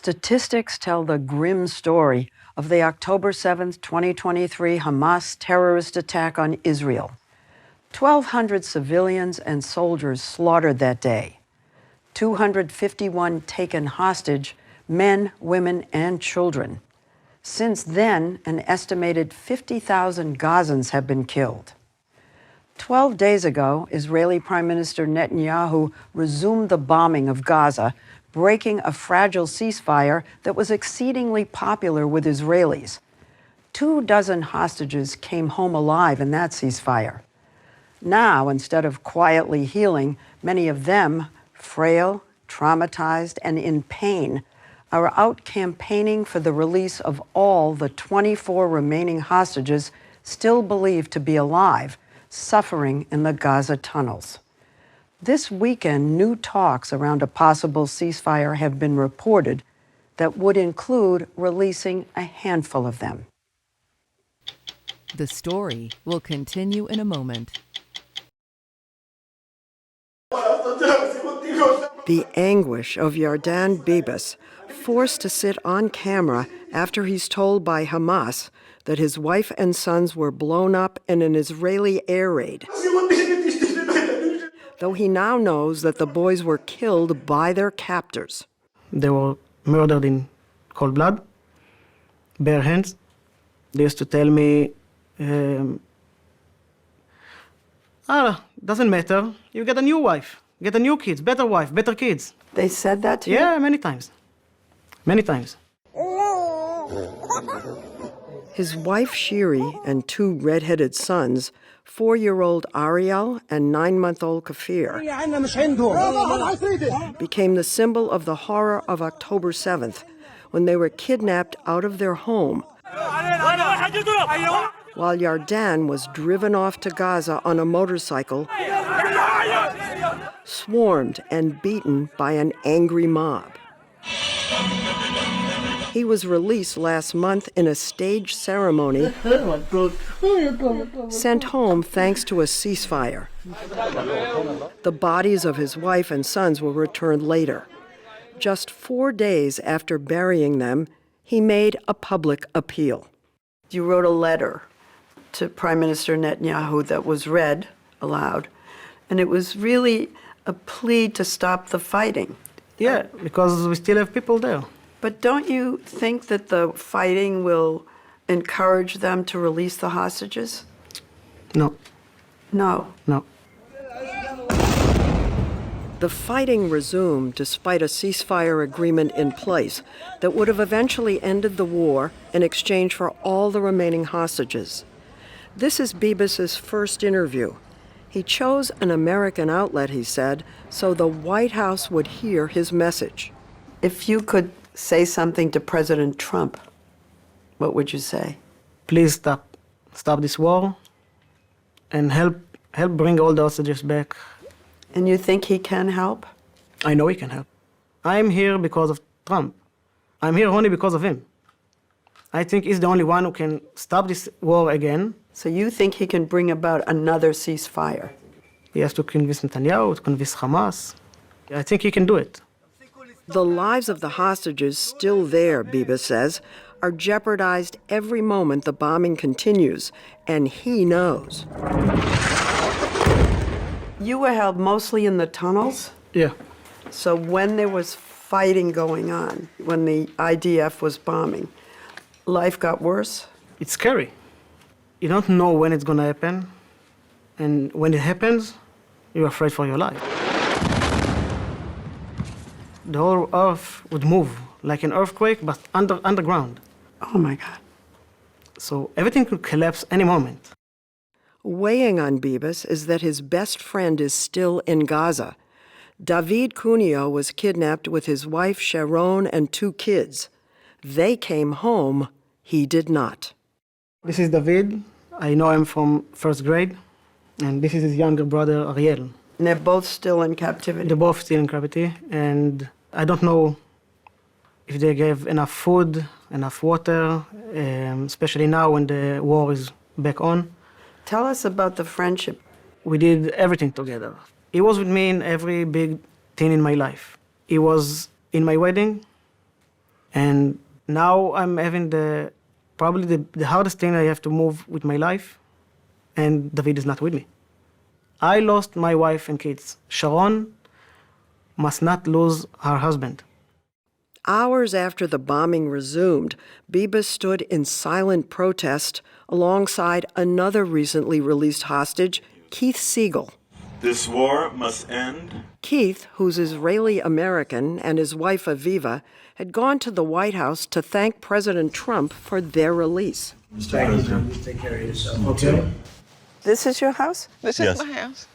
Statistics tell the grim story of the October 7th, 2023 Hamas terrorist attack on Israel. 1,200 civilians and soldiers slaughtered that day. 251 taken hostage, men, women, and children. Since then, an estimated 50,000 Gazans have been killed. 12 days ago, Israeli Prime Minister Netanyahu resumed the bombing of Gaza, breaking a fragile ceasefire that was exceedingly popular with Israelis. 24 hostages came home alive in that ceasefire. Now, instead of quietly healing, many of them, frail, traumatized, and in pain, are out campaigning for the release of all the 24 remaining hostages still believed to be alive, suffering in the Gaza tunnels. This weekend, new talks around a possible ceasefire have been reported that would include releasing a handful of them. The story will continue in a moment. The anguish of Yardan Bibas, forced to sit on camera after he's told by Hamas that his wife and sons were blown up in an Israeli air raid. Though he now knows that the boys were killed by their captors. They were murdered in cold blood, bare hands. They used to tell me, doesn't matter, you get a new wife, get a new kids, better wife, better kids. They said that to you? Yeah, many times. Many times. His wife Shiri and two red-headed sons, 4-year-old Ariel and 9-month-old Kafir, became the symbol of the horror of October 7th, when they were kidnapped out of their home, while Yardan was driven off to Gaza on a motorcycle, swarmed and beaten by an angry mob. He was released last month in a staged ceremony, sent home thanks to a ceasefire. The bodies of his wife and sons were returned later. Just 4 days after burying them, he made a public appeal. You wrote a letter to Prime Minister Netanyahu that was read aloud, and it was really a plea to stop the fighting. Yeah, because we still have people there. But don't you think that the fighting will encourage them to release the hostages? No. No. No. The fighting resumed despite a ceasefire agreement in place that would have eventually ended the war in exchange for all the remaining hostages. This is Bibas' first interview. He chose an American outlet, he said, so the White House would hear his message. If you could say something to President Trump, what would you say? Please stop this war and help bring all the hostages back. And you think he can help? I know he can help. I'm here because of Trump. I'm here only because of him. I think he's the only one who can stop this war again. So you think he can bring about another ceasefire? He has to convince Netanyahu, to convince Hamas. I think he can do it. The lives of the hostages still there, Bibas says, are jeopardized every moment the bombing continues, and he knows. You were held mostly in the tunnels? Yeah. So when there was fighting going on, when the IDF was bombing, life got worse? It's scary. You don't know when it's gonna happen, and when it happens, you're afraid for your life. The whole earth would move like an earthquake, but underground. Oh my God. So everything could collapse any moment. Weighing on Bibas is that his best friend is still in Gaza. David Cuneo was kidnapped with his wife Sharon and 2 kids. They came home, he did not. This is David. I know him from first grade. And this is his younger brother, Ariel. And they're both still in captivity? They're both still in captivity. And I don't know if they gave enough food, enough water, especially now when the war is back on. Tell us about the friendship. We did everything together. He was with me in every big thing in my life. He was in my wedding. And now I'm having probably the hardest thing I have to move with my life, and David is not with me. I lost my wife and kids. Sharon must not lose her husband. Hours after the bombing resumed, Bibas stood in silent protest alongside another recently released hostage, Keith Siegel. This war must end. Keith, who's Israeli-American, and his wife Aviva had gone to the White House to thank President Trump for their release. Thank you. Take care of yourself. Okay. This is your house? This Yes. is my house.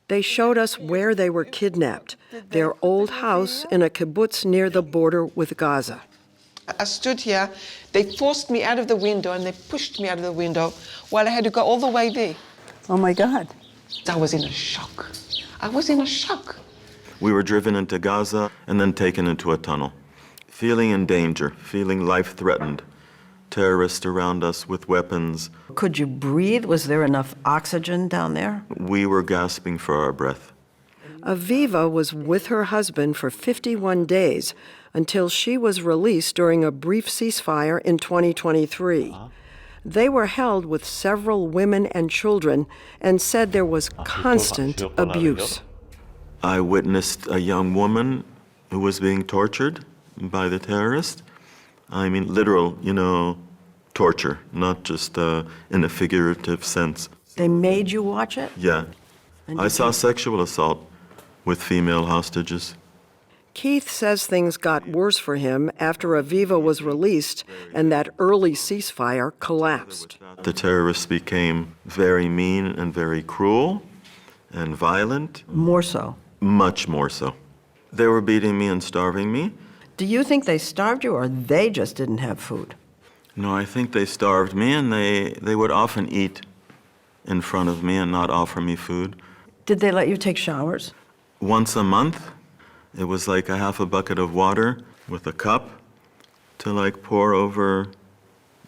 They showed us where they were kidnapped, their old house in a kibbutz near the border with Gaza. I stood here, they forced me out of the window and they pushed me out of the window while I had to go all the way there. Oh my God. I was in a shock. I was in a shock. We were driven into Gaza and then taken into a tunnel, feeling in danger, feeling life threatened. Terrorists around us with weapons. Could you breathe? Was there enough oxygen down there? We were gasping for our breath. Aviva was with her husband for 51 days until she was released during a brief ceasefire in 2023. They were held with several women and children and said there was constant abuse. I witnessed a young woman who was being tortured by the terrorists. I mean, literal, torture, not just in a figurative sense. They made you watch it? Yeah. I saw sexual assault with female hostages. Keith says things got worse for him after Aviva was released and that early ceasefire collapsed. The terrorists became very mean and very cruel and violent. More so. Much more so. They were beating me and starving me. Do you think they starved you or they just didn't have food? No, I think they starved me, and they would often eat in front of me and not offer me food. Did they let you take showers? Once a month, it was like a half a bucket of water with a cup to pour over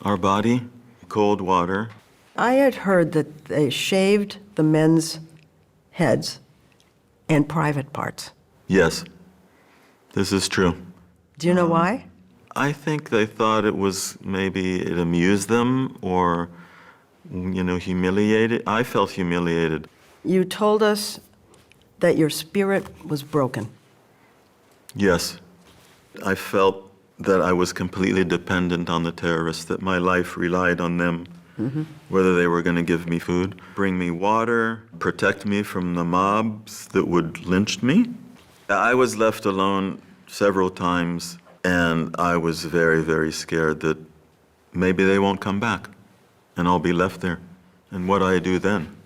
our body, cold water. I had heard that they shaved the men's heads and private parts. Yes, this is true. Do you know why? I think they thought maybe it amused them or, humiliated. I felt humiliated. You told us that your spirit was broken. Yes. I felt that I was completely dependent on the terrorists, that my life relied on them, whether they were going to give me food, bring me water, protect me from the mobs that would lynch me. I was left alone several times, and I was very, very scared that maybe they won't come back, and I'll be left there. And what do I do then?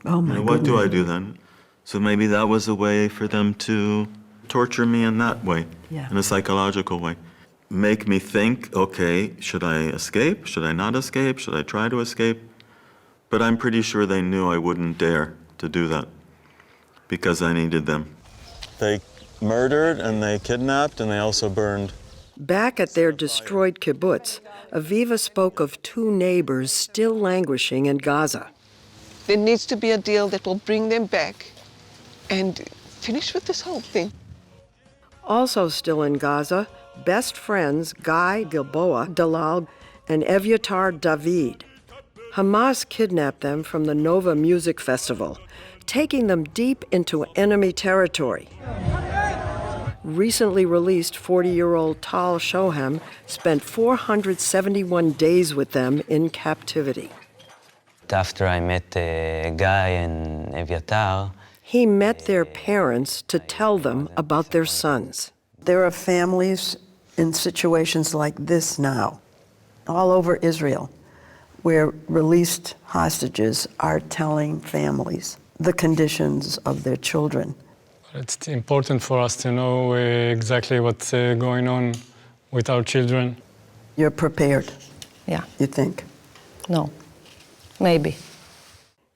Oh my goodness. What do I do then? So maybe that was a way for them to torture me in that way, in a psychological way. Make me think, okay, should I escape? Should I not escape? Should I try to escape? But I'm pretty sure they knew I wouldn't dare to do that because I needed them. They murdered and they kidnapped and they also burned. Back at their destroyed kibbutz, Aviva spoke of two neighbors still languishing in Gaza. There needs to be a deal that will bring them back and finish with this whole thing. Also still in Gaza, best friends Guy Gilboa Dalal and Evyatar David. Hamas kidnapped them from the Nova Music Festival, taking them deep into enemy territory. Recently released 40-year-old Tal Shoham spent 471 days with them in captivity. After I met Guy and Evyatar, He met their parents to tell them about their sons. There are families in situations like this now, all over Israel, where released hostages are telling families the conditions of their children. It's important for us to know exactly what's going on with our children. You're prepared, Yeah, you think? no, maybe.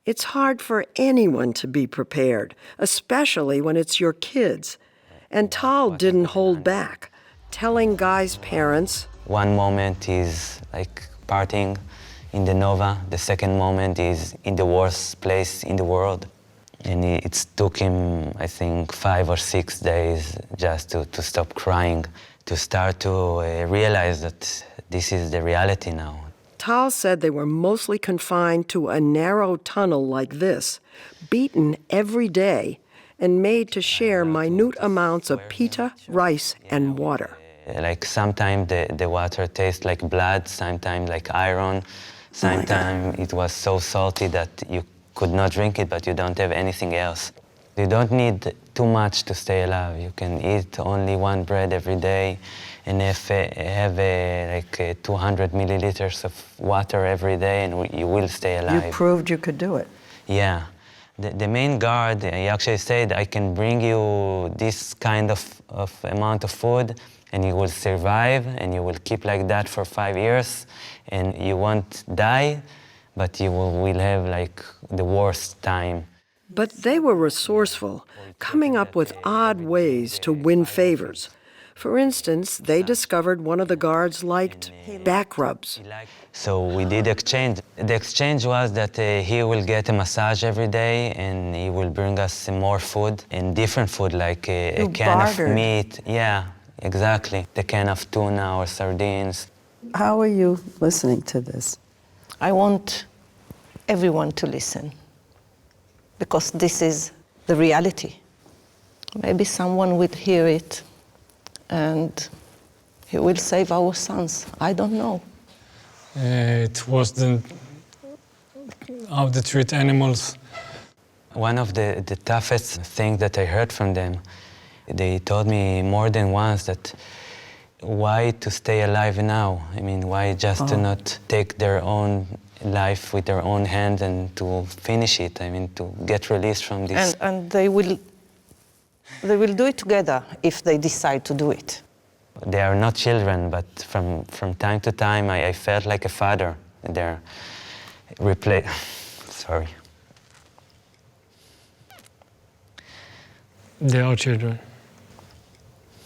It's hard for anyone to be prepared, especially when it's your kids. And Tal didn't hold back, telling Guy's parents, one moment is like partying in the Nova, the second moment is in the worst place in the world. And it took him, I think, 5 or 6 days just to stop crying, to start to realize that this is the reality now. Tal said they were mostly confined to a narrow tunnel like this, beaten every day, and made to share minute amounts of pita, rice, and water. Like sometimes the water tastes like blood, sometimes like iron, sometimes it was so salty that you could not drink it, but you don't have anything else. You don't need too much to stay alive. You can eat only one bread every day, and have 200 milliliters of water every day, and you will stay alive. You proved you could do it. Yeah. The main guard, he actually said, I can bring you this kind of amount of food, and you will survive, and you will keep like that for 5 years, and you won't die, but you will have like the worst time. But they were resourceful, coming up with odd ways to win favors. For instance, they discovered one of the guards liked back rubs. So we did exchange. The exchange was that he will get a massage every day, and he will bring us some more food, and different food, like a can of meat. Yeah, exactly. The can of tuna or sardines. How are you listening to this? I want everyone to listen, because this is the reality. Maybe someone will hear it, and he will save our sons. I don't know. It was how they treat animals. One of the toughest things that I heard from them, they told me more than once that why to stay alive now? I mean, why just to not take their own life with their own hands and to finish it? I mean, to get released from this. And they will do it together if they decide to do it. They are not children, but from time to time, I felt like a father. They're sorry. They are children.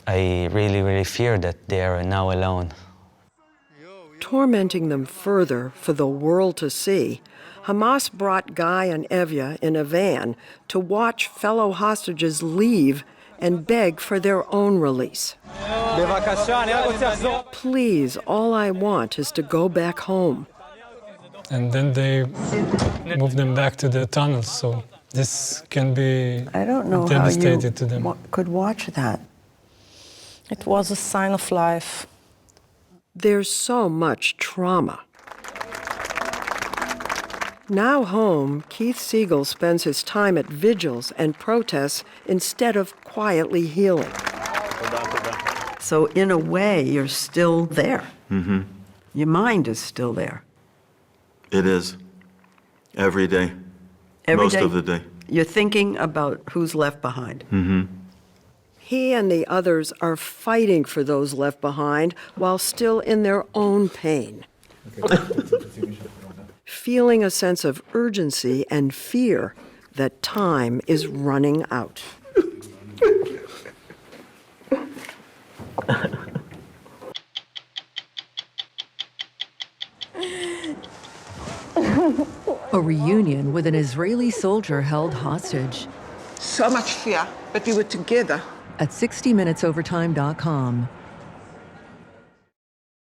I really, really fear that they are now alone. Tormenting them further for the world to see, Hamas brought Guy and Evya in a van to watch fellow hostages leave and beg for their own release. Please, all I want is to go back home. And then they move them back to the tunnels, so this can be I don't know how devastating to them. you could watch that. It was a sign of life. There's so much trauma. Now home, Keith Siegel spends his time at vigils and protests instead of quietly healing. So in a way, you're still there. Mm-hmm. Your mind is still there. It is. Every day. Every Most day, of the day. You're thinking about who's left behind. Mm-hmm. He and the others are fighting for those left behind while still in their own pain. Feeling a sense of urgency and fear that time is running out. A reunion with an Israeli soldier held hostage. So much fear, but we were together. At 60minutesovertime.com,